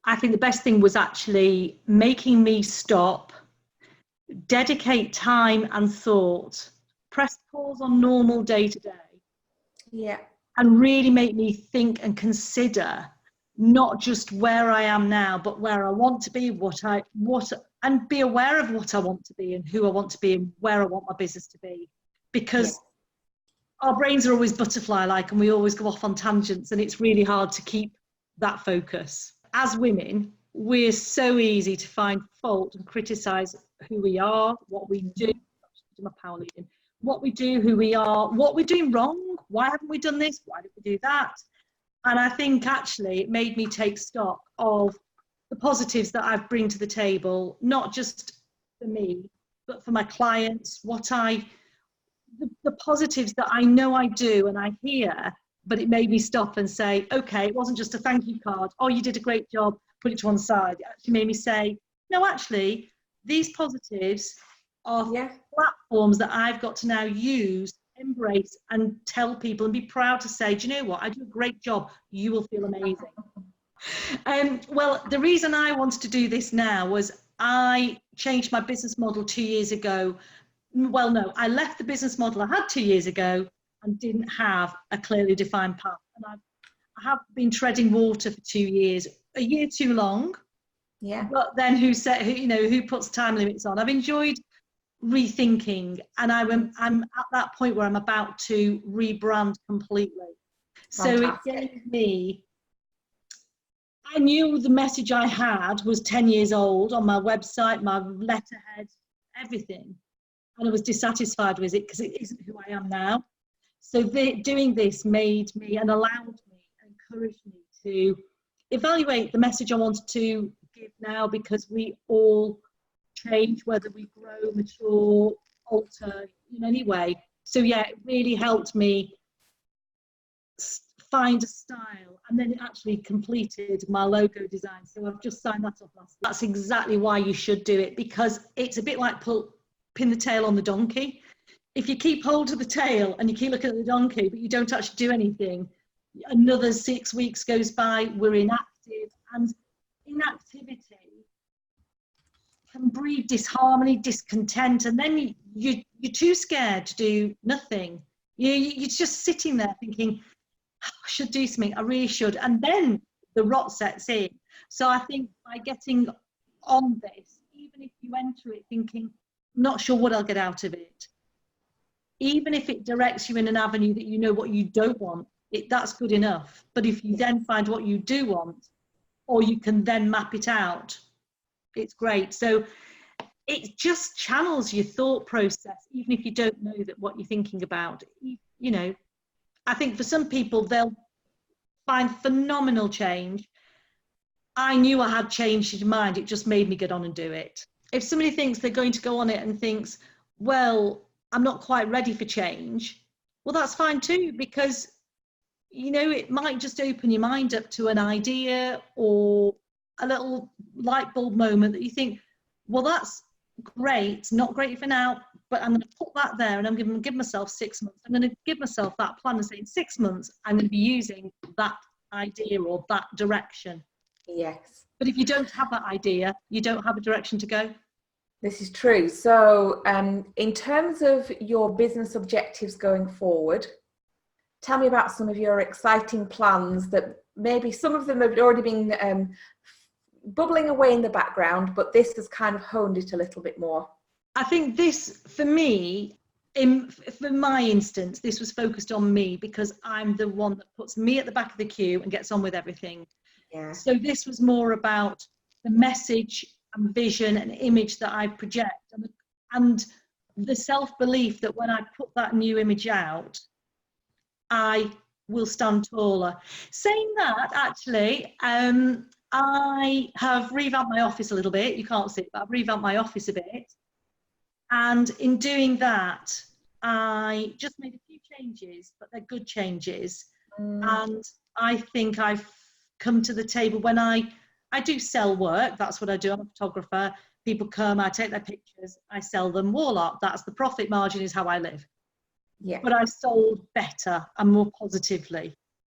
I think the best thing was actually making me stop, dedicate time and thought, press pause on normal day to day. Yeah. And really make me think and consider not just where I am now, but where I want to be, and be aware of what I want to be and who I want to be and where I want my business to be. Because our brains are always butterfly-like and we always go off on tangents, and it's really hard to keep that focus. As women, we're so easy to find fault and criticize who we are, what we do, my power leading, what we do, who we are, what we're doing wrong, why haven't we done this, why did we do that? And I think actually it made me take stock of the positives that I bring to the table, not just for me, but for my clients, the positives that I know I do and I hear, but it made me stop and say, okay, it wasn't just a thank you card, oh, you did a great job, put it to one side. It actually made me say, no, actually, these positives are platforms that I've got to now use, embrace, and tell people and be proud to say, do you know what, I do a great job, you will feel amazing. Well, the reason I wanted to do this now was I changed my business model 2 years ago. Well, no, I left the business model I had 2 years ago and didn't have a clearly defined path. And I have been treading water for 2 years, a year too long. Yeah. But then who puts time limits on? I've enjoyed rethinking, and I'm at that point where I'm about to rebrand completely. Fantastic. So it gave me, I knew the message I had was 10 years old on my website, my letterhead, everything. And I was dissatisfied with it because it isn't who I am now. So doing this made me and allowed me, encouraged me to evaluate the message I wanted to give now, because we all change, whether we grow, mature, alter in any way. So yeah, it really helped me find a style, and then it actually completed my logo design. So I've just signed that off last week. That's exactly why you should do it, because it's a bit like pin the tail on the donkey. If you keep hold of the tail and you keep looking at the donkey, but you don't actually do anything, another 6 weeks goes by, we're inactive, and inactivity can breed disharmony, discontent, and then you're too scared to do nothing. You're just sitting there thinking, oh, I should do something, I really should, and then the rot sets in. So I think by getting on this, even if you enter it thinking, not sure what I'll get out of it, even if it directs you in an avenue that you know what you don't want, that's good enough. But if you then find what you do want, or you can then map it out, it's great. So it just channels your thought process, even if you don't know that what you're thinking about. You know, I think for some people, they'll find phenomenal change. I knew I had changed in mind, it just made me get on and do it. If somebody thinks they're going to go on it and thinks, well, I'm not quite ready for change, well, that's fine too, because, you know, it might just open your mind up to an idea or a little light bulb moment that you think, well, that's great, not great for now, but I'm going to put that there, and I'm going to give myself 6 months. I'm going to give myself that plan and say in 6 months, I'm going to be using that idea or that direction. Yes. But if you don't have that idea, you don't have a direction to go. This is true. So in terms of your business objectives going forward, tell me about some of your exciting plans that maybe some of them have already been bubbling away in the background, but this has kind of honed it a little bit more. I think this, for me, for my instance, this was focused on me because I'm the one that puts me at the back of the queue and gets on with everything. Yeah. So this was more about the message and vision and image that I project, and the self-belief that when I put that new image out, I will stand taller. Saying that, actually, I have revamped my office a little bit. You can't see it, but I've revamped my office a bit. And in doing that, I just made a few changes, but they're good changes. And I think I've come to the table when I do sell work. That's what I do. I'm a photographer. People come, I take their pictures, I sell them wall art. That's the profit margin, is how I live. Yeah. But I sold better and more positively.